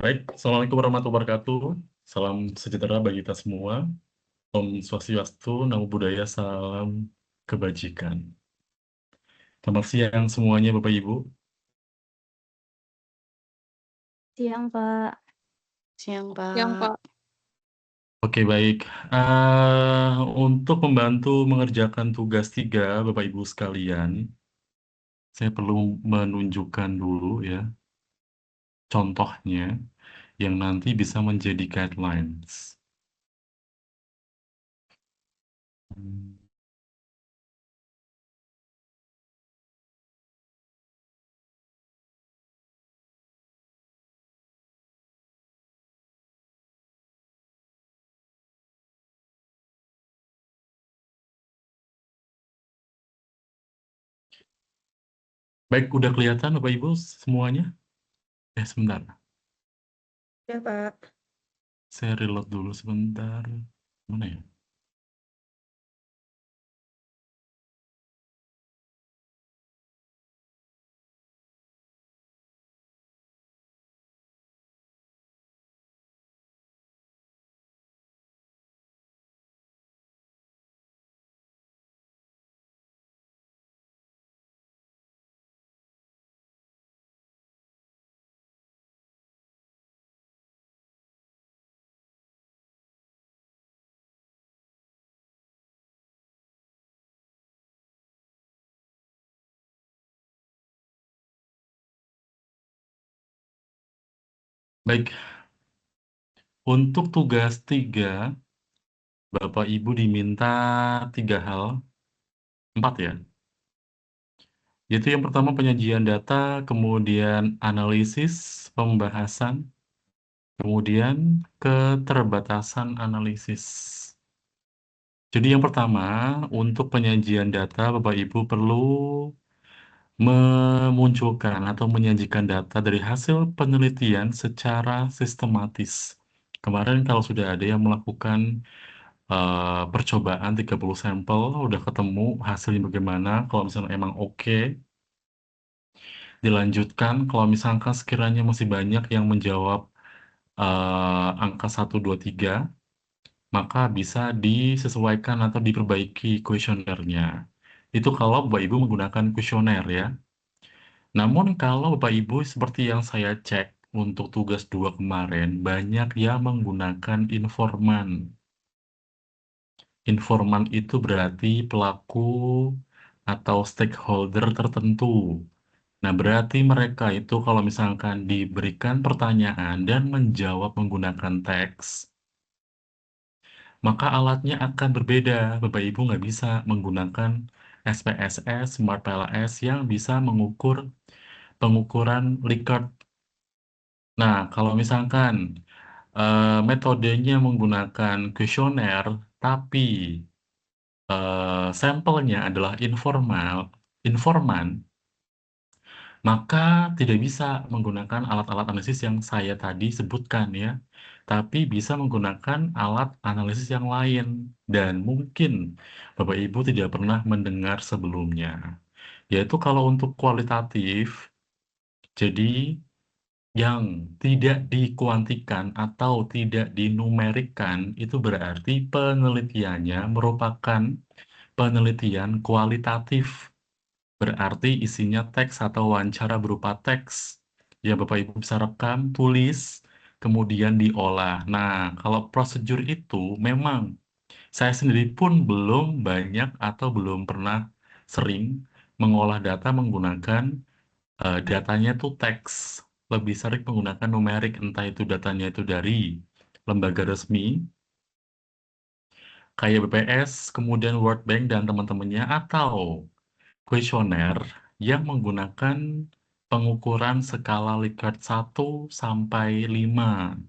Baik, Assalamualaikum warahmatullahi wabarakatuh. Salam sejahtera bagi kita semua. Om Swastiastu, Namo Buddhaya, salam kebajikan. Selamat siang semuanya Bapak Ibu. Siang, Pak. Siang, Siang, Pak. Pak. Oke, baik. Untuk membantu mengerjakan tugas 3, Bapak Ibu sekalian, saya perlu menunjukkan dulu ya, contohnya yang nanti bisa menjadi guidelines. Baik, udah kelihatan Bapak Ibu semuanya? Sebentar. Ya, Pak. Saya reload dulu sebentar. Mana ya? Baik, untuk tugas 3, Bapak Ibu diminta 3 hal, 4 ya. Yaitu yang pertama penyajian data, kemudian analisis, pembahasan, kemudian keterbatasan analisis. Jadi yang pertama, untuk penyajian data, Bapak Ibu perlu memunculkan atau menyajikan data dari hasil penelitian secara sistematis. Kemarin kalau sudah ada yang melakukan percobaan 30 sampel, udah ketemu hasilnya bagaimana, kalau misalnya emang oke, dilanjutkan. Kalau misalkan sekiranya masih banyak yang menjawab angka 1, 2, 3, maka bisa disesuaikan atau diperbaiki kuesionernya. Itu kalau Bapak Ibu menggunakan kuesioner ya. Namun kalau Bapak Ibu seperti yang saya cek untuk tugas 2 kemarin, banyak yang menggunakan informan. Informan itu berarti pelaku atau stakeholder tertentu. Nah, berarti mereka itu kalau misalkan diberikan pertanyaan dan menjawab menggunakan teks, maka alatnya akan berbeda. Bapak Ibu nggak bisa menggunakan SPSS, Smart PLS yang bisa mengukur pengukuran Likert. Nah, kalau misalkan metodenya menggunakan kuesioner, tapi sampelnya adalah informan, maka tidak bisa menggunakan alat-alat analisis yang saya tadi sebutkan ya, tapi bisa menggunakan alat analisis yang lain dan mungkin Bapak Ibu tidak pernah mendengar sebelumnya. Yaitu kalau untuk kualitatif, jadi yang tidak dikuantikan atau tidak dinumerikkan itu berarti penelitiannya merupakan penelitian kualitatif. Berarti isinya teks atau wawancara berupa teks yang Bapak Ibu bisa rekam, tulis, kemudian diolah. Nah, kalau prosedur itu memang saya sendiri pun belum banyak atau belum pernah sering mengolah data menggunakan datanya tuh teks. Lebih sering menggunakan numerik, entah itu datanya itu dari lembaga resmi, kayak BPS, kemudian World Bank dan teman-temannya, atau kuesioner yang menggunakan pengukuran skala Likert 1 sampai 5.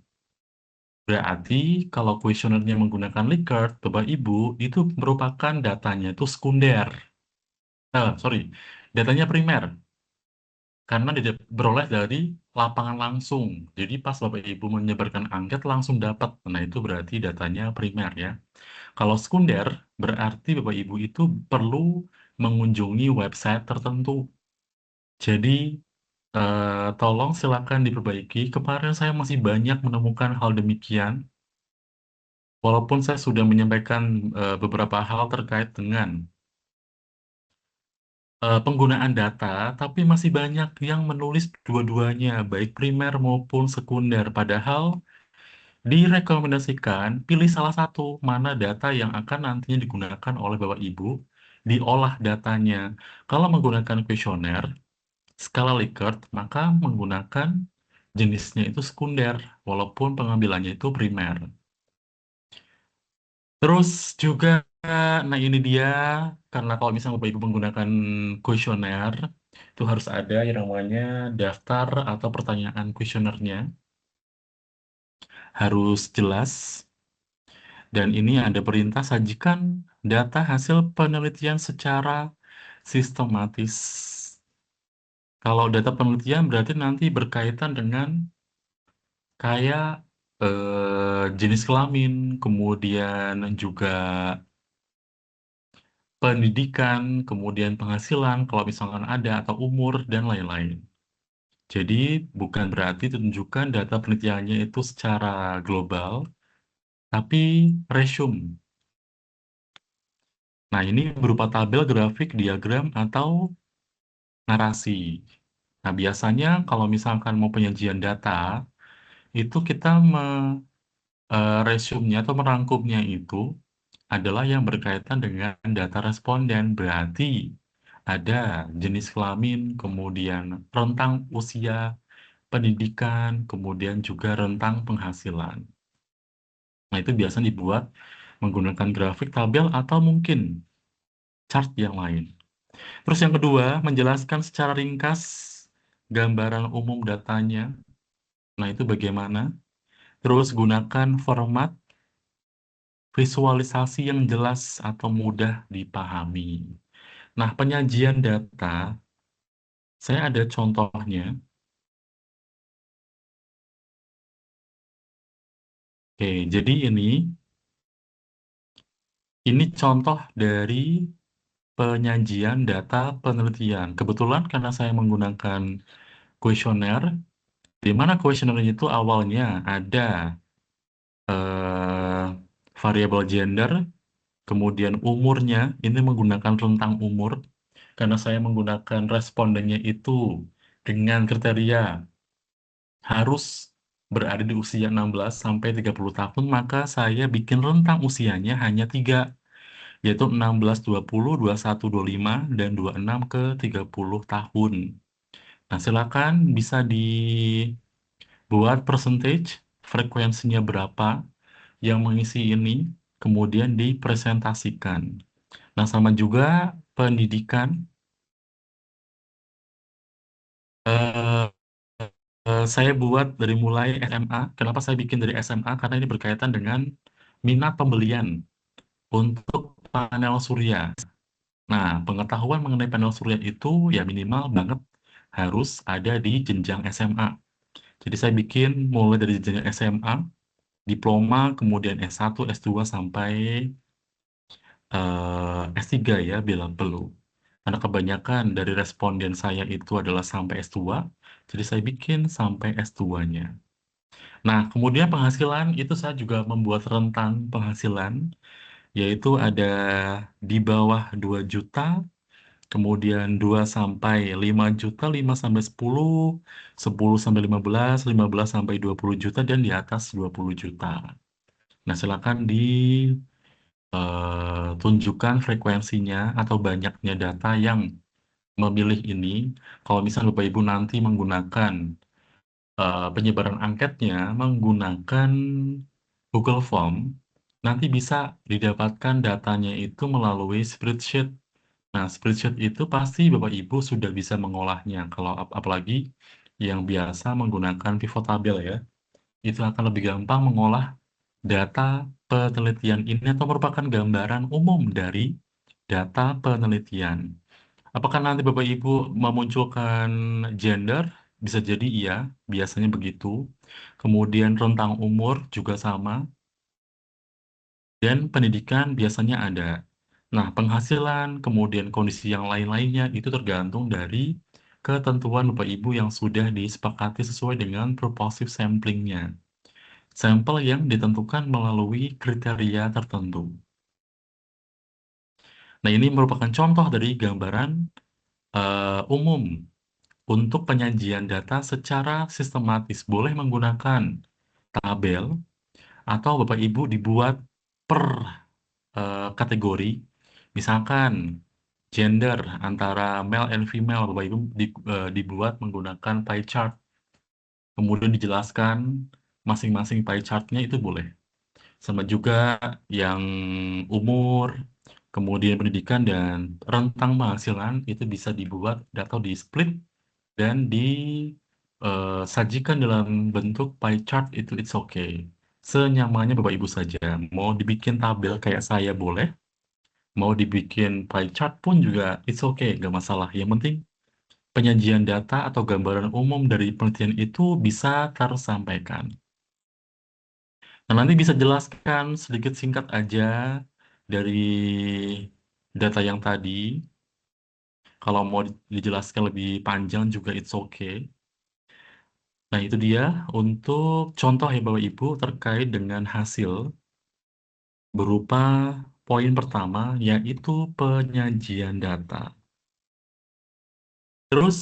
Berarti kalau kuesionernya menggunakan Likert, Bapak Ibu, itu merupakan datanya itu sekunder. Sorry, datanya primer. Karena beroleh dari lapangan langsung. Jadi pas Bapak Ibu menyebarkan angket langsung dapat. Nah, itu berarti datanya primer ya. Kalau sekunder, berarti Bapak Ibu itu perlu mengunjungi website tertentu. Jadi Tolong silakan diperbaiki. Kemarin saya masih banyak menemukan hal demikian, walaupun saya sudah menyampaikan beberapa hal terkait dengan penggunaan data, tapi masih banyak yang menulis dua-duanya, baik primer maupun sekunder. Padahal direkomendasikan pilih salah satu, mana data yang akan nantinya digunakan oleh Bapak Ibu, diolah datanya. Kalau menggunakan kuesioner, skala Likert, maka menggunakan jenisnya itu sekunder, walaupun pengambilannya itu primer. Terus juga, nah ini dia, karena kalau misalnya Bapak Ibu menggunakan kuesioner, itu harus ada yang namanya daftar atau pertanyaan kuesionernya, harus jelas. Dan ini ada perintah sajikan data hasil penelitian secara sistematis. Kalau data penelitian berarti nanti berkaitan dengan kayak jenis kelamin, kemudian juga pendidikan, kemudian penghasilan, kalau misalkan ada, atau umur, dan lain-lain. Jadi, bukan berarti tunjukkan data penelitiannya itu secara global, tapi resume. Nah, ini berupa tabel, grafik, diagram, atau narasi. Nah, biasanya kalau misalkan mau penyajian data, itu kita resume-nya atau merangkumnya itu adalah yang berkaitan dengan data responden. Berarti ada jenis kelamin, kemudian rentang usia, pendidikan, kemudian juga rentang penghasilan. Nah, itu biasanya dibuat menggunakan grafik, tabel, atau mungkin chart yang lain. Terus yang kedua, menjelaskan secara ringkas gambaran umum datanya. Nah, itu bagaimana? Terus gunakan format visualisasi yang jelas atau mudah dipahami. Nah, penyajian data, saya ada contohnya. Oke, jadi ini contoh dari penyajian data penelitian. Kebetulan karena saya menggunakan kuesioner, di mana kuesioner itu awalnya ada eh, variabel gender, kemudian umurnya, ini menggunakan rentang umur, karena saya menggunakan respondennya itu dengan kriteria harus berada di usia 16 sampai 30 tahun, maka saya bikin rentang usianya hanya 3, yaitu 16, 20, 21, 25, dan 26 ke 30 tahun. Nah, silakan bisa dibuat percentage, frekuensinya berapa yang mengisi ini, kemudian dipresentasikan. Nah, sama juga pendidikan. eh, saya buat dari mulai SMA. Kenapa saya bikin dari SMA? Karena ini berkaitan dengan minat pembelian untuk panel surya. Nah, pengetahuan mengenai panel surya itu ya minimal banget harus ada di jenjang SMA. Jadi saya bikin mulai dari jenjang SMA, diploma, kemudian S1, S2, sampai S3 ya, bila perlu. Karena kebanyakan dari responden saya itu adalah sampai S2, jadi saya bikin sampai S2-nya. Nah, kemudian penghasilan itu saya juga membuat rentang penghasilan, yaitu ada di bawah 2 juta, kemudian 2 sampai 5 juta, 5 sampai 10, 10 sampai 15, 15 sampai 20 juta, dan di atas 20 juta. Nah, silakan tunjukkan frekuensinya atau banyaknya data yang memilih ini. Kalau misalnya Bapak Ibu nanti menggunakan penyebaran angketnya menggunakan Google Form, nanti bisa didapatkan datanya itu melalui spreadsheet. Nah, spreadsheet itu pasti Bapak Ibu sudah bisa mengolahnya. Kalau apalagi yang biasa menggunakan pivot table ya, itu akan lebih gampang mengolah data penelitian ini atau merupakan gambaran umum dari data penelitian. Apakah nanti Bapak Ibu memunculkan gender? Bisa jadi iya, biasanya begitu. Kemudian rentang umur juga sama, dan pendidikan biasanya ada. Nah, penghasilan, kemudian kondisi yang lain-lainnya itu tergantung dari ketentuan Bapak Ibu yang sudah disepakati sesuai dengan purposive sampling-nya. Sampel yang ditentukan melalui kriteria tertentu. Nah, ini merupakan contoh dari gambaran umum untuk penyajian data secara sistematis. Boleh menggunakan tabel atau Bapak Ibu dibuat per kategori. Misalkan gender antara male and female, Bapak Ibu dibuat menggunakan pie chart. Kemudian dijelaskan masing-masing pie chart-nya itu boleh. Sama juga yang umur, kemudian pendidikan dan rentang penghasilan itu bisa dibuat atau di-split dan disajikan dalam bentuk pie chart itu it's okay. Senyamannya Bapak Ibu saja. Mau dibikin tabel kayak saya boleh, mau dibikin pie chart pun juga it's okay, nggak masalah. Yang penting penyajian data atau gambaran umum dari penelitian itu bisa tersampaikan. Nah, nanti bisa jelaskan sedikit singkat aja dari data yang tadi. Kalau mau dijelaskan lebih panjang juga it's okay. Nah, itu dia untuk contoh ya Bapak Ibu terkait dengan hasil berupa poin pertama yaitu penyajian data. Terus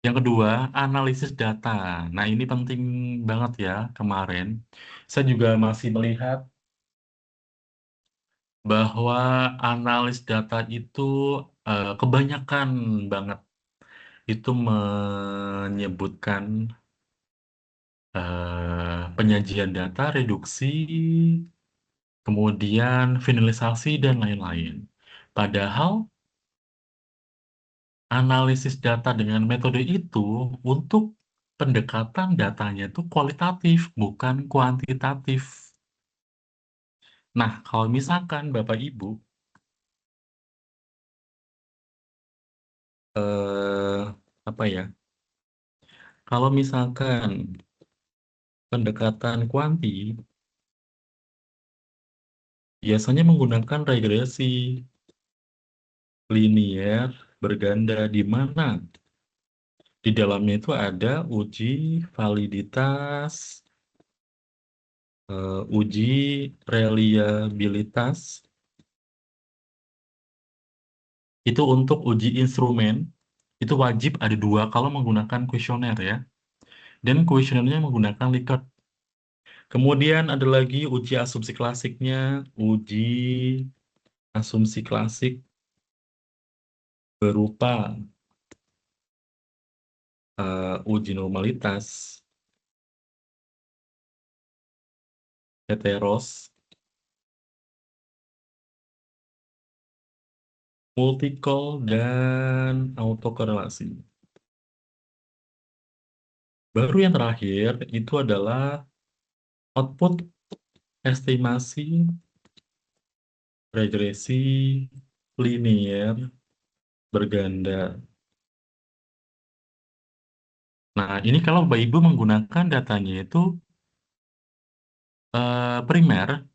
yang kedua, analisis data. Nah, ini penting banget ya kemarin. Saya juga masih melihat bahwa analis data itu kebanyakan banget itu menyebutkan penyajian data, reduksi, kemudian finalisasi, dan lain-lain. Padahal analisis data dengan metode itu untuk pendekatan datanya itu kualitatif, bukan kuantitatif. Nah, kalau misalkan Bapak Ibu eh, apa ya? Kalau misalkan pendekatan kuanti biasanya menggunakan regresi linier berganda di mana di dalamnya itu ada uji validitas, uji reliabilitas. Itu untuk uji instrumen, itu wajib ada dua kalau menggunakan kuesioner ya. Dan kuesionernya menggunakan Likert. Kemudian ada lagi uji asumsi klasiknya, uji asumsi klasik berupa uji normalitas, heteros, multicol, dan autokorelasi. Baru yang terakhir itu adalah output estimasi regresi linier berganda. Nah, ini kalau Bapak Ibu menggunakan datanya itu primer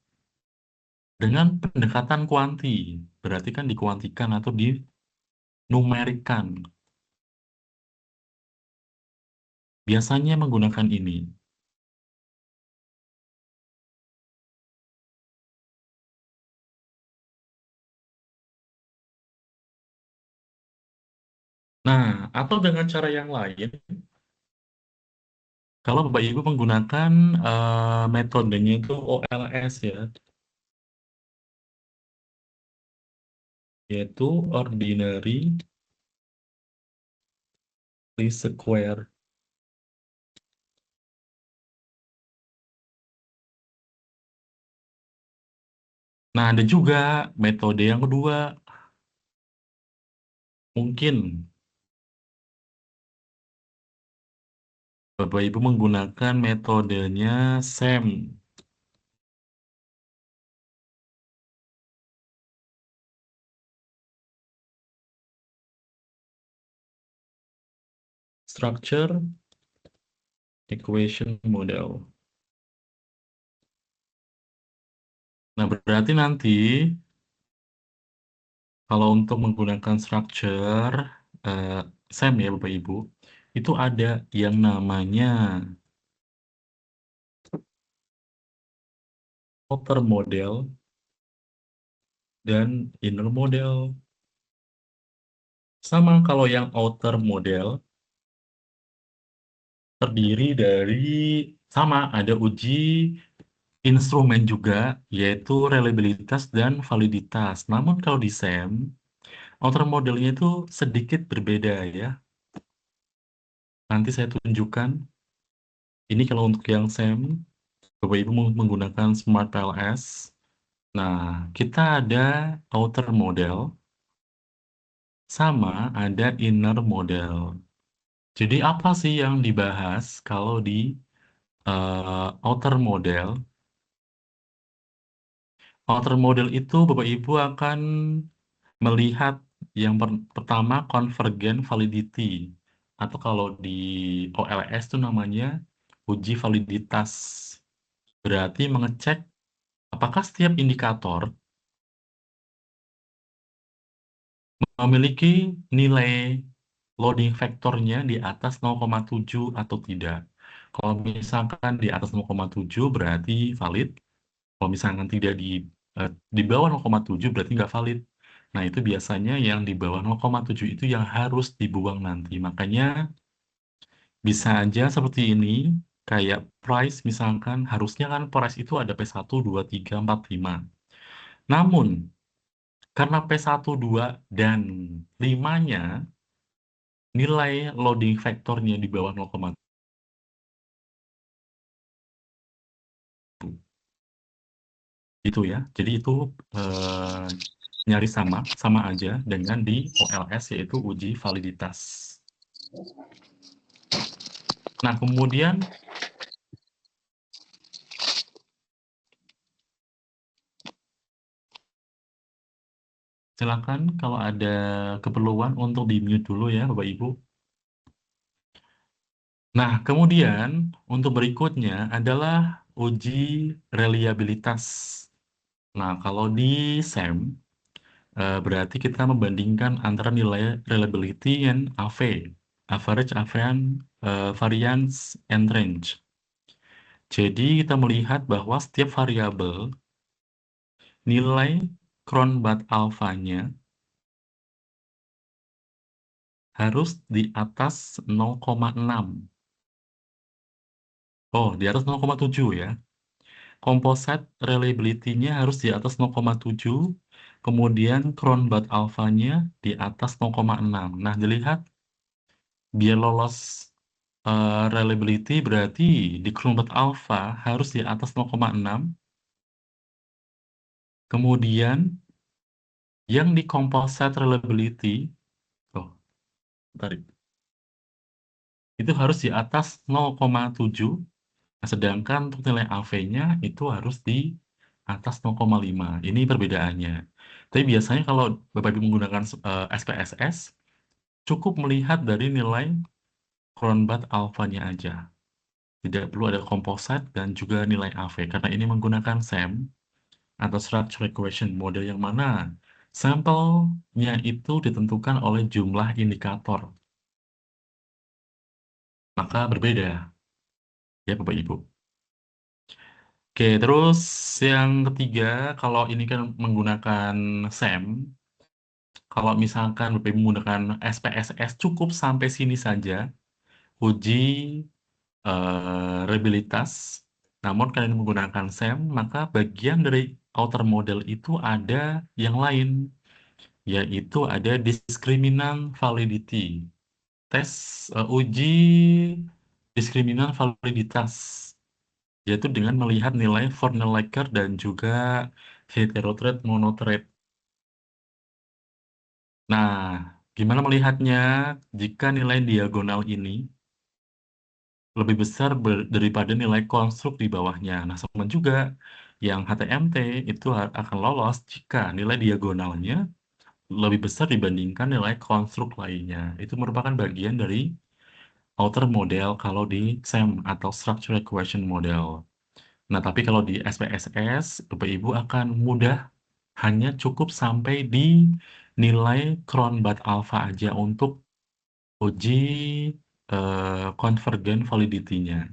dengan pendekatan kuanti. Berarti kan dikuantikan atau dinumerikan. Biasanya menggunakan ini. Nah, atau dengan cara yang lain, kalau Bapak Ibu menggunakan metodenya itu OLS ya, yaitu ordinary least square. Nah, ada juga metode yang kedua. Mungkin Bapak Ibu menggunakan metodenya SAM, Structure Equation Model. Nah, berarti nanti kalau untuk menggunakan structure SEM ya Bapak Ibu, itu ada yang namanya outer model dan inner model. Sama kalau yang outer model terdiri dari sama ada uji instrumen juga, yaitu reliabilitas dan validitas. Namun kalau di SEM, outer modelnya itu sedikit berbeda ya. Nanti saya tunjukkan. Ini kalau untuk yang SEM, Bapak Ibu menggunakan Smart PLS. Nah, kita ada outer model sama ada inner model. Jadi apa sih yang dibahas kalau di outer model? Outer model itu Bapak Ibu akan melihat yang pertama convergent validity, atau kalau di OLS itu namanya uji validitas. Berarti mengecek apakah setiap indikator memiliki nilai loading faktornya di atas 0,7 atau tidak. Kalau misalkan di atas 0,7 berarti valid. Kalau misalkan tidak di bawah 0,7 berarti nggak valid. Nah, itu biasanya yang di bawah 0,7 itu yang harus dibuang nanti. Makanya bisa aja seperti ini, kayak price misalkan, harusnya kan price itu ada P1, 2, 3, 4, 5. Namun, karena P1, 2, dan 5-nya, nilai loading faktornya di bawah 0,7. Itu ya. Jadi itu nyaris sama aja dengan di OLS, yaitu uji validitas. Nah, kemudian silakan kalau ada keperluan untuk di-mute dulu ya, Bapak Ibu. Nah, kemudian untuk berikutnya adalah uji reliabilitas. Nah, kalau di SEM, berarti kita membandingkan antara nilai reliability and AV, average variance and range. Jadi kita melihat bahwa setiap variabel nilai Cronbach alfanya harus di atas 0,6. Oh, di atas 0,7 ya. Composite reliability-nya harus di atas 0,7, kemudian Cronbach alfanya di atas 0,6. Nah, dilihat biar lolos reliability berarti di Cronbach alpha harus di atas 0,6. Kemudian yang di composite reliability, oh, tarik, itu harus di atas 0,7. Nah, sedangkan untuk nilai AV-nya itu harus di atas 0,5. Ini perbedaannya. Tapi biasanya kalau Bapak Ibu menggunakan SPSS, cukup melihat dari nilai Cronbach alpha-nya aja. Tidak perlu ada composite dan juga nilai AV, karena ini menggunakan SEM atau Structure Equation model yang mana sampelnya itu ditentukan oleh jumlah indikator. Maka berbeda ya Bapak Ibu. Oke, terus yang ketiga, kalau ini kan menggunakan SEM, kalau misalkan Bapak Ibu menggunakan SPSS cukup sampai sini saja, uji reliabilitas. Namun kalian menggunakan SEM, maka bagian dari outer model itu ada yang lain, yaitu ada diskriminan validity. Tes uji diskriminan validitas, yaitu dengan melihat nilai Fornellecker dan juga heterotrade monotrade. Nah, gimana melihatnya jika nilai diagonal ini lebih besar daripada nilai konstruk di bawahnya? Nah, sama juga yang HTMT itu akan lolos jika nilai diagonalnya lebih besar dibandingkan nilai konstruk lainnya. Itu merupakan bagian dari outer model kalau di SEM atau Structure Equation Model. Nah, tapi kalau di SPSS, Bapak Ibu akan mudah, hanya cukup sampai di nilai Cronbach alpha aja untuk uji convergent validity-nya.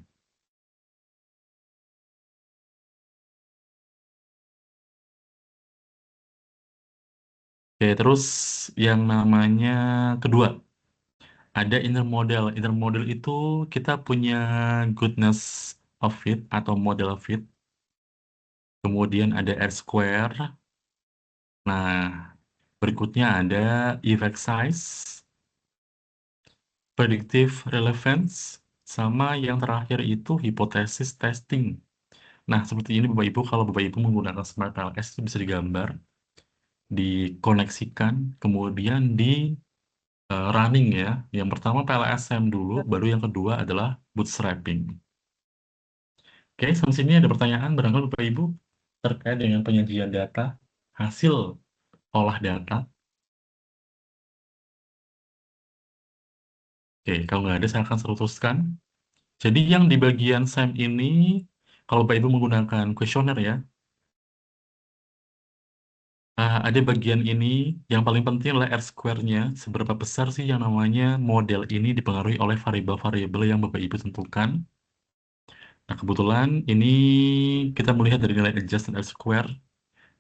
Oke, terus yang namanya kedua, ada inner model. Inner model itu kita punya goodness of fit atau model fit. Kemudian ada R square. Nah, berikutnya ada effect size, predictive relevance, sama yang terakhir itu hipotesis testing. Nah, seperti ini Bapak Ibu, kalau Bapak Ibu menggunakan Smart PLS itu bisa digambar, dikoneksikan, kemudian di running ya. Yang pertama PLSM dulu, baru yang kedua adalah bootstrapping. Oke, sampai sini ada pertanyaan barangkali Bapak Ibu terkait dengan penyajian data, hasil olah data. Oke, kalau nggak ada saya akan teruskan. Jadi yang di bagian SEM ini, kalau Bapak Ibu menggunakan kuesioner ya, ada bagian ini, yang paling penting adalah R-square-nya. Seberapa besar sih yang namanya model ini dipengaruhi oleh variabel-variabel yang Bapak Ibu tentukan. Nah, kebetulan ini kita melihat dari nilai adjusted R-square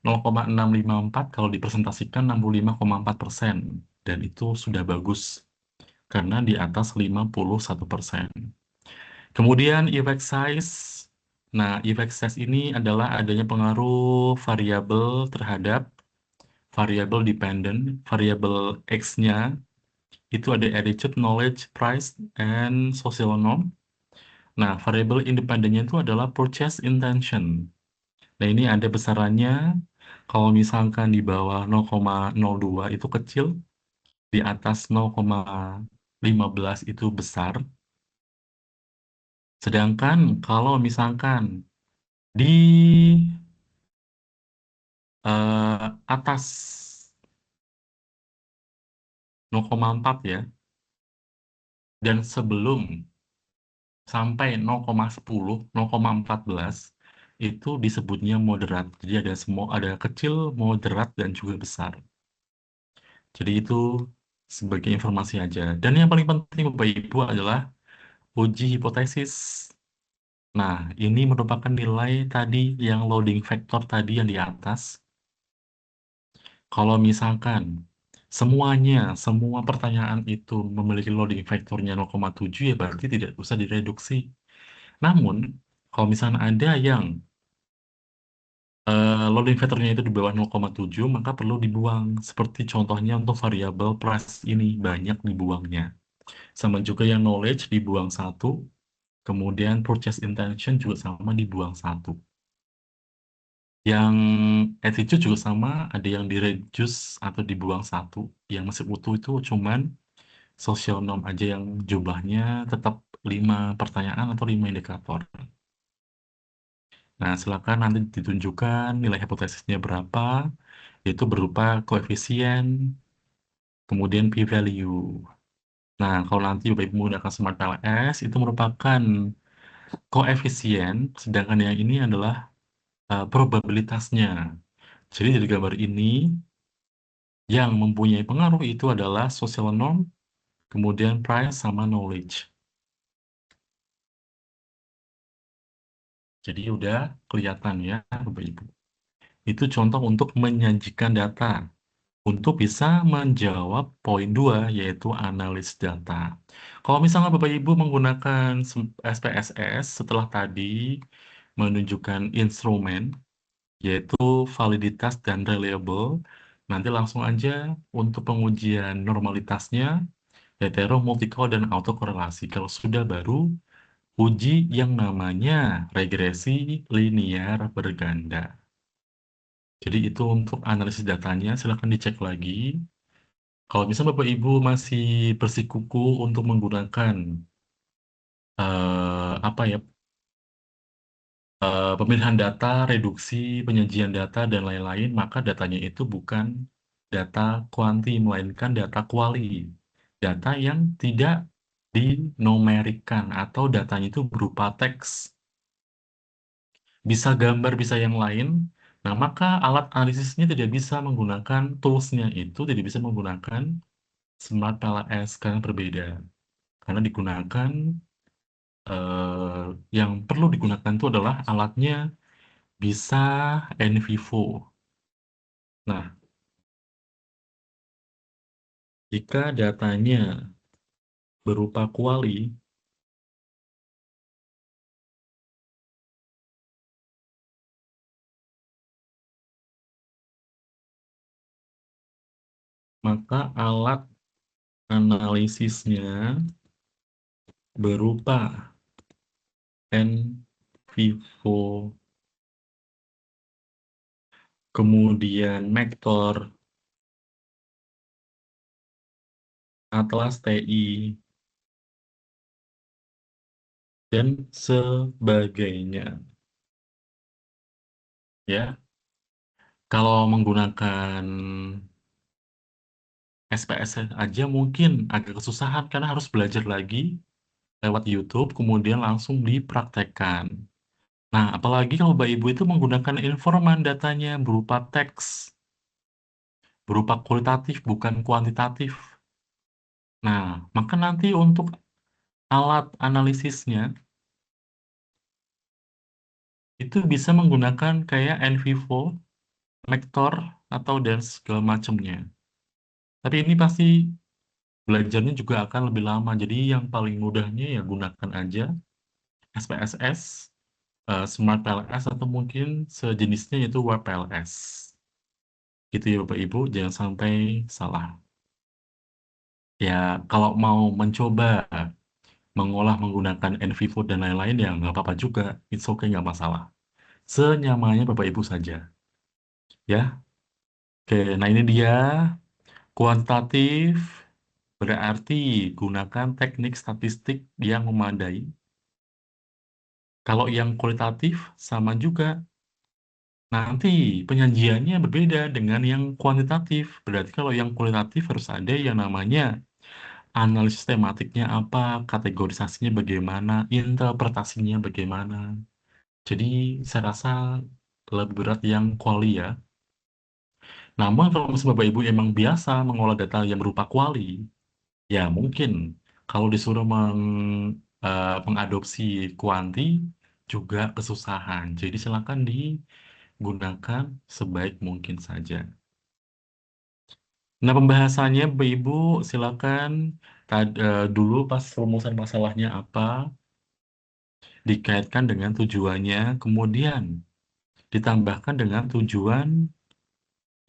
0,654 kalau dipresentasikan 65,4%. Dan itu sudah bagus, karena di atas 51%. Kemudian effect size. Nah, effect size ini adalah adanya pengaruh variabel terhadap variabel dependent. Variabel X-nya itu ada attitude, knowledge, price, and social norm. Nah, variabel independennya itu adalah purchase intention. Nah, ini ada besarannya. Kalau misalkan di bawah 0,02 itu kecil, di atas 0,15 itu besar. Sedangkan kalau misalkan di atas 0,4 ya, dan sebelum sampai 0,10, 0,14, itu disebutnya moderat. Jadi ada semua, ada kecil, moderat, dan juga besar. Jadi itu sebagai informasi aja. Dan yang paling penting Bapak Ibu adalah uji hipotesis. Nah, ini merupakan nilai tadi yang loading factor tadi yang di atas. Kalau misalkan semuanya, semua pertanyaan itu memiliki loading factornya 0,7 ya berarti tidak usah direduksi. Namun, kalau misalnya ada yang loading factornya itu di bawah 0,7 maka perlu dibuang. Seperti contohnya untuk variabel price ini banyak dibuangnya. Sama juga yang knowledge dibuang satu, kemudian purchase intention juga sama dibuang satu. Yang attitude juga sama, ada yang di-reduce atau dibuang satu. Yang masih utuh itu cuman social norm aja yang jumlahnya tetap 5 pertanyaan atau 5 indikator. Nah, silakan nanti ditunjukkan nilai hipotesisnya berapa, yaitu berupa koefisien, kemudian p-value. Nah, kalau nanti Bapak Ibu menggunakan Smart LS, itu merupakan koefisien, sedangkan yang ini adalah probabilitasnya. Jadi dari gambar ini, yang mempunyai pengaruh itu adalah social norm, kemudian price, sama knowledge. Jadi udah kelihatan ya, Bapak Ibu. Itu contoh untuk menyajikan data untuk bisa menjawab poin 2, yaitu analis data. Kalau misalnya Bapak Ibu menggunakan SPSS setelah tadi menunjukkan instrumen, yaitu validitas dan reliable, nanti langsung aja untuk pengujian normalitasnya, hetero, multikol, dan autokorelasi. Kalau sudah baru, uji yang namanya regresi linear berganda. Jadi itu untuk analisis datanya, silahkan dicek lagi. Kalau misalnya Bapak Ibu masih bersikuku untuk menggunakan apa ya pemilihan data, reduksi, penyajian data dan lain-lain, maka datanya itu bukan data kuanti melainkan data kuali. Data yang tidak dinomerikan atau datanya itu berupa teks. Bisa gambar, bisa yang lain. Nah, maka alat analisisnya tidak bisa menggunakan toolsnya itu, tidak bisa menggunakan Smart PLS karena berbeda. Karena digunakan, yang perlu digunakan itu adalah alatnya bisa NVivo. Nah, jika datanya berupa kuali, maka alat analisisnya berupa NVivo, kemudian Mektor, Atlas TI, dan sebagainya. Ya, kalau menggunakan SPS aja mungkin agak kesusahan karena harus belajar lagi lewat YouTube, kemudian langsung dipraktekkan. Nah, apalagi kalau Bapak Ibu itu menggunakan informan datanya berupa teks, berupa kualitatif, bukan kuantitatif. Nah, maka nanti untuk alat analisisnya itu bisa menggunakan kayak NVivo, Vector, atau dan segala macamnya. Tapi ini pasti belajarnya juga akan lebih lama. Jadi yang paling mudahnya ya gunakan aja SPSS, Smart PLS, atau mungkin sejenisnya yaitu Web PLS. Gitu ya Bapak Ibu, jangan sampai salah. Ya, kalau mau mencoba mengolah menggunakan NVivo dan lain-lain ya nggak apa-apa juga. It's okay, nggak masalah. Senyamannya Bapak Ibu saja. Ya, oke. Nah ini dia kuantitatif, berarti gunakan teknik statistik yang memadai. Kalau yang kualitatif sama juga. Nanti penyajiannya berbeda dengan yang kuantitatif. Berarti kalau yang kualitatif harus ada yang namanya analisis tematiknya apa, kategorisasinya bagaimana, interpretasinya bagaimana. Jadi saya rasa lebih berat yang kuali ya. Namun kalau misalnya Bapak Ibu emang biasa mengolah data yang berupa kuali, ya mungkin kalau disuruh mengadopsi kuanti juga kesusahan. Jadi silakan digunakan sebaik mungkin saja. Nah, pembahasannya Bapak Ibu silakan dulu pas rumusan masalahnya apa, dikaitkan dengan tujuannya, kemudian ditambahkan dengan tujuan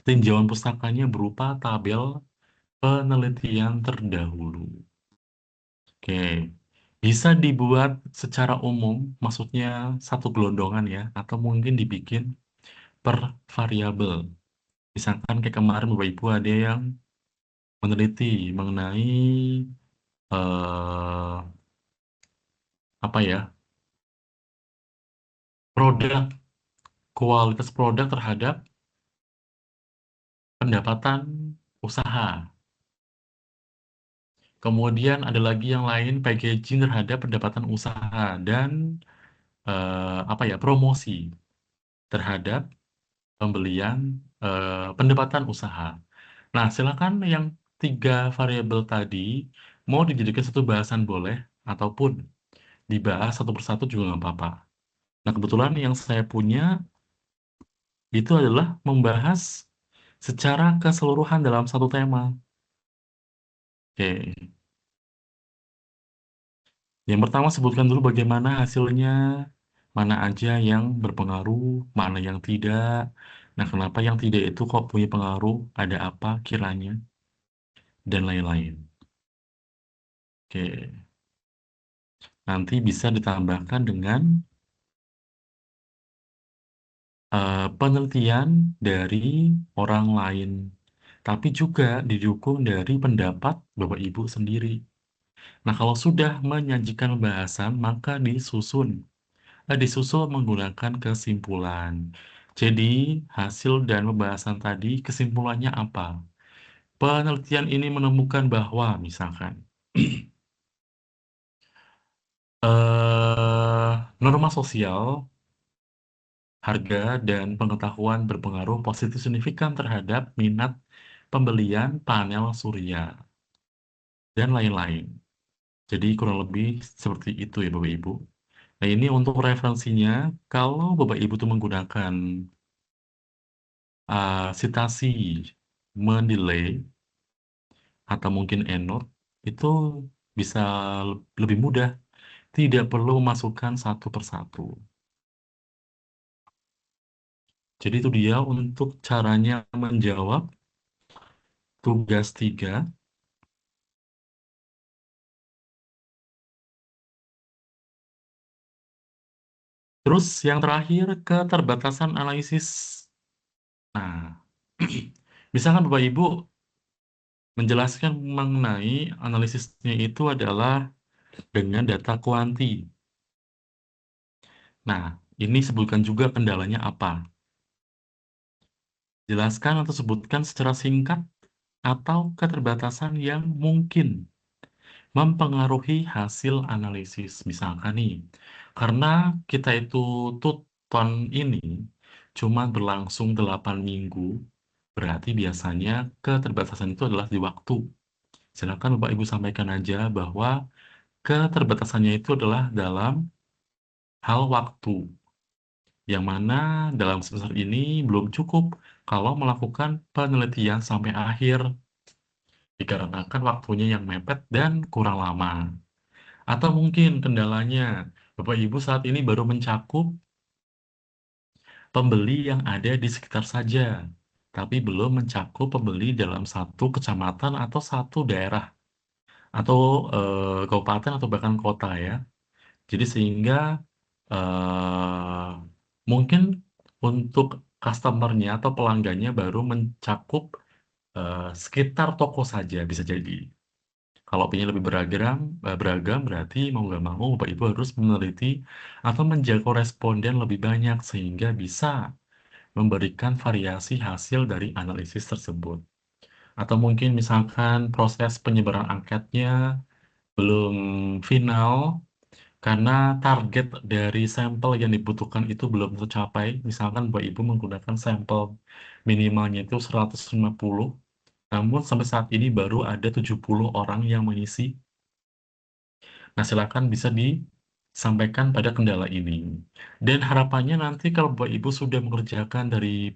tinjauan pustakanya berupa tabel penelitian terdahulu. Oke, bisa dibuat secara umum, maksudnya satu gelondongan ya, atau mungkin dibikin per variabel. Misalkan kayak kemarin Bapak Ibu ada yang meneliti mengenai eh, apa ya, produk, kualitas produk terhadap pendapatan usaha. Kemudian ada lagi yang lain packaging terhadap pendapatan usaha dan apa ya, promosi terhadap pembelian pendapatan usaha. Nah, silakan yang tiga variabel tadi mau dijadikan satu bahasan boleh ataupun dibahas satu persatu juga nggak apa-apa. Nah, kebetulan yang saya punya itu adalah membahas secara keseluruhan dalam satu tema. Oke, yang pertama sebutkan dulu bagaimana hasilnya, mana aja yang berpengaruh, mana yang tidak. Nah, kenapa yang tidak itu kok punya pengaruh, ada apa kiranya, dan lain-lain. Oke, nanti bisa ditambahkan dengan penelitian dari orang lain, tapi juga didukung dari pendapat Bapak Ibu sendiri. Nah, kalau sudah menyajikan bahasan, maka disusul menggunakan kesimpulan. Jadi, hasil dan pembahasan tadi, kesimpulannya apa? Penelitian ini menemukan bahwa, misalkan, norma sosial, harga, dan pengetahuan berpengaruh positif signifikan terhadap minat pembelian panel surya. dan lain-lain. Jadi kurang lebih seperti itu ya Bapak Ibu. Nah ini untuk referensinya, kalau Bapak Ibu tuh menggunakan citasi mendelay atau mungkin EndNote, itu bisa lebih mudah, tidak perlu memasukkan satu persatu. Jadi itu dia untuk caranya menjawab tugas 3. Terus yang terakhir, keterbatasan analisis. Nah, misalkan Bapak Ibu menjelaskan mengenai analisisnya itu adalah dengan data kuanti. Nah, ini sebutkan juga kendalanya apa. Jelaskan atau sebutkan secara singkat atau keterbatasan yang mungkin mempengaruhi hasil analisis. Misalkan nih, karena kita itu tuton ini cuma berlangsung 8 minggu, berarti biasanya keterbatasan itu adalah di waktu. Silakan Bapak Ibu sampaikan aja bahwa keterbatasannya itu adalah dalam hal waktu, yang mana dalam semester ini belum cukup kalau melakukan penelitian sampai akhir, dikarenakan waktunya yang mepet dan kurang lama. Atau mungkin kendalanya, Bapak Ibu saat ini baru mencakup pembeli yang ada di sekitar saja, tapi belum mencakup pembeli dalam satu kecamatan atau satu daerah, atau kabupaten atau bahkan kota ya. Jadi sehingga eh, mungkin untuk customernya atau pelanggannya baru mencakup sekitar toko saja bisa jadi. Kalau pengen lebih beragam berarti mau nggak mau Bapak Ibu harus meneliti atau menjangkau responden lebih banyak sehingga bisa memberikan variasi hasil dari analisis tersebut. Atau mungkin misalkan proses penyebaran angketnya belum final karena target dari sampel yang dibutuhkan itu belum tercapai. Misalkan Bapak Ibu menggunakan sampel minimalnya itu 150, namun sampai saat ini baru ada 70 orang yang mengisi. Nah, silakan bisa disampaikan pada kendala ini. Dan harapannya nanti kalau Bapak Ibu sudah mengerjakan dari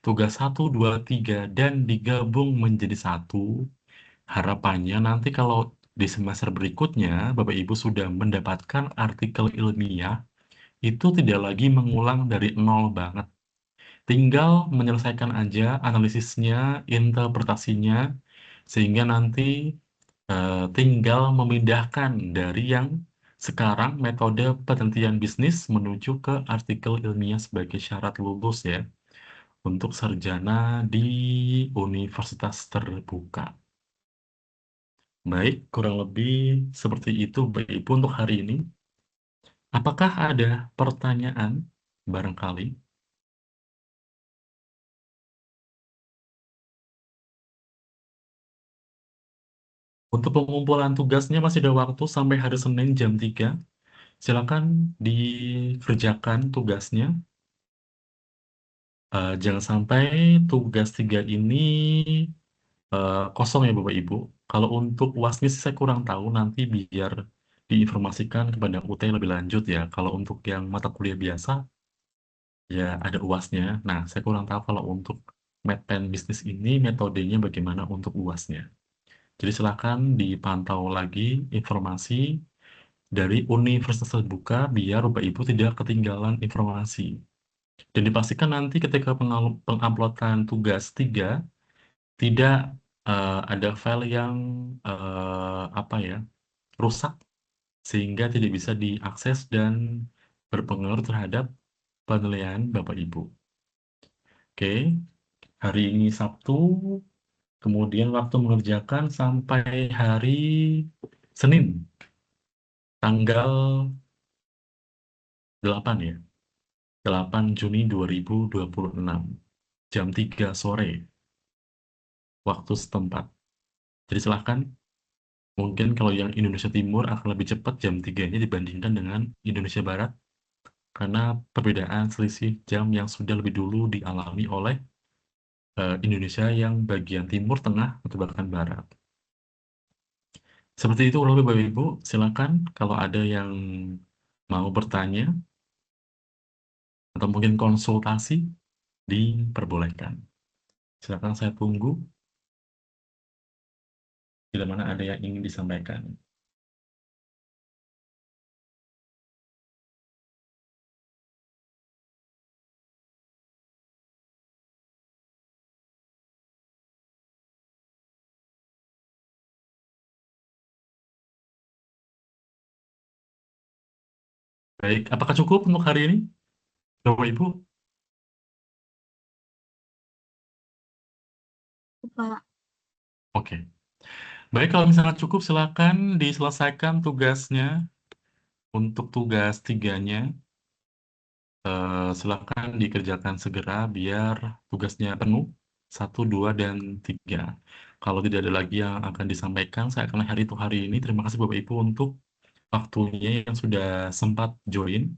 tugas 1, 2, 3 dan digabung menjadi satu, harapannya nanti kalau di semester berikutnya Bapak Ibu sudah mendapatkan artikel ilmiah, itu tidak lagi mengulang dari nol banget. Tinggal menyelesaikan aja analisisnya, interpretasinya, sehingga nanti tinggal memindahkan dari yang sekarang metode penelitian bisnis menuju ke artikel ilmiah sebagai syarat lulus ya untuk sarjana di universitas terbuka. Baik, kurang lebih seperti itu Bapak Ibu untuk hari ini. Apakah ada pertanyaan barangkali? Untuk pengumpulan tugasnya masih ada waktu sampai hari Senin jam 3. Silakan dikerjakan tugasnya. Jangan sampai tugas 3 ini kosong ya Bapak Ibu. Kalau untuk UASnya sih saya kurang tahu, nanti biar diinformasikan kepada UT lebih lanjut ya. Kalau untuk yang mata kuliah biasa, ya ada UASnya. Nah, saya kurang tahu kalau untuk Medpen bisnis ini metodenya bagaimana untuk UASnya. Jadi silakan dipantau lagi informasi dari universitas terbuka biar Bapak Ibu tidak ketinggalan informasi. Dan dipastikan nanti ketika penguploadan tugas 3 tidak ada file yang apa ya rusak sehingga tidak bisa diakses dan berpengaruh terhadap penilaian Bapak Ibu. Oke, hari ini Sabtu, kemudian waktu mengerjakan sampai hari Senin, tanggal 8 ya, 8 Juni 2026, jam 3 sore, waktu setempat. Jadi silahkan, mungkin kalau yang Indonesia Timur akan lebih cepat jam 3-nya dibandingkan dengan Indonesia Barat, karena perbedaan selisih jam yang sudah lebih dulu dialami oleh Indonesia yang bagian timur, tengah, atau bahkan barat. Seperti itu kurang lebih Bapak Ibu, silakan kalau ada yang mau bertanya atau mungkin konsultasi diperbolehkan. Silakan saya tunggu bila mana ada yang ingin disampaikan. Baik, apakah cukup untuk hari ini, Bapak Ibu? Pak. Oke. Baik, kalau misalnya cukup, silakan diselesaikan tugasnya. Untuk tugas tiganya, silakan dikerjakan segera biar tugasnya penuh, satu, dua, dan tiga. Kalau tidak ada lagi yang akan disampaikan, saya akan akhiri untuk hari ini. Terima kasih Bapak Ibu untuk waktunya yang sudah sempat join.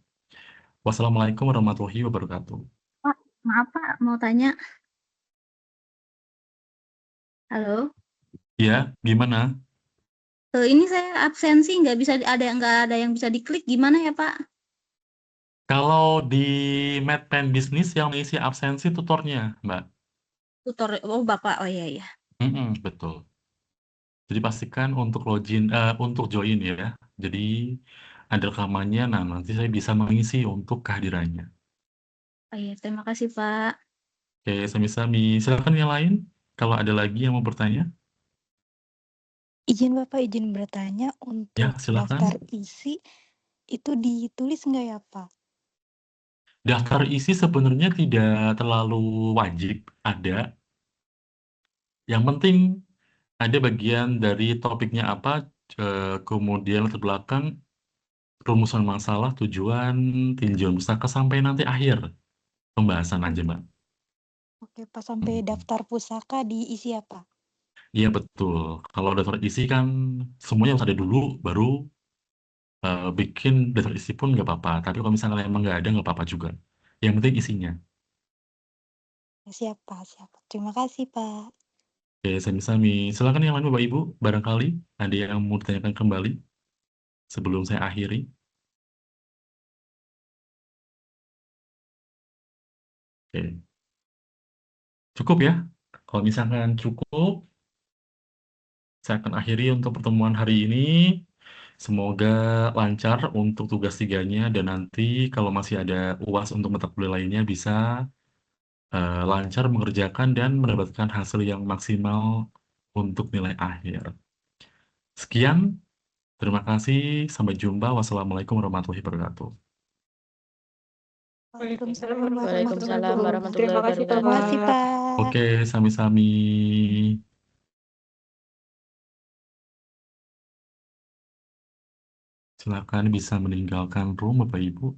Wassalamualaikum warahmatullahi wabarakatuh. Pak, maaf Pak, mau tanya. Halo? Ya, gimana? Ini saya absensi, nggak ada yang bisa diklik, gimana ya Pak? Kalau di Medpen Business yang mengisi absensi tutornya, Mbak. Tutor, oh Bapak, oh iya iya. Betul. Jadi pastikan untuk untuk join ya. Jadi ada rekamannya, nah nanti saya bisa mengisi untuk kehadirannya. Oh iya, terima kasih Pak. Oke, sami-sami. Silakan yang lain, kalau ada lagi yang mau bertanya. Izin Bapak, izin bertanya, Ya, untuk silakan. daftar isi itu ditulis nggak ya Pak? Daftar isi sebenarnya tidak terlalu wajib ada. Yang penting ada bagian dari topiknya apa, kemudian latar belakang, rumusan masalah, tujuan, tinjauan pustaka, sampai nanti akhir pembahasan aja, Mbak. Oke Pak, sampai Mm. daftar pusaka diisi apa? Iya betul. Kalau daftar isi kan semuanya harus ada dulu, baru bikin daftar isi pun nggak apa-apa. Tapi kalau misalnya emang nggak ada, nggak apa-apa juga. Yang penting isinya. Ya, siap Pak, siap. Terima kasih Pak. Oke, sami-sami. Silakan yang lain Bapak Ibu, barangkali ada yang mau ditanyakan kembali sebelum saya akhiri. Oke, cukup ya. Kalau misalkan cukup, saya akan akhiri untuk pertemuan hari ini. Semoga lancar untuk tugas tiganya dan nanti kalau masih ada UAS untuk mata kuliah lainnya bisa lancar mengerjakan dan mendapatkan hasil yang maksimal untuk nilai akhir. Sekian, terima kasih, sampai jumpa. Wassalamualaikum warahmatullahi wabarakatuh. Waalaikumsalam warahmatullahi Waalaikumsalam wabarakatuh. warahmatullahi Terima kasih Terima kasih wabarakatuh. Pak. Pak. Oke, sami-sami. Silakan bisa meninggalkan room, Bapak Ibu.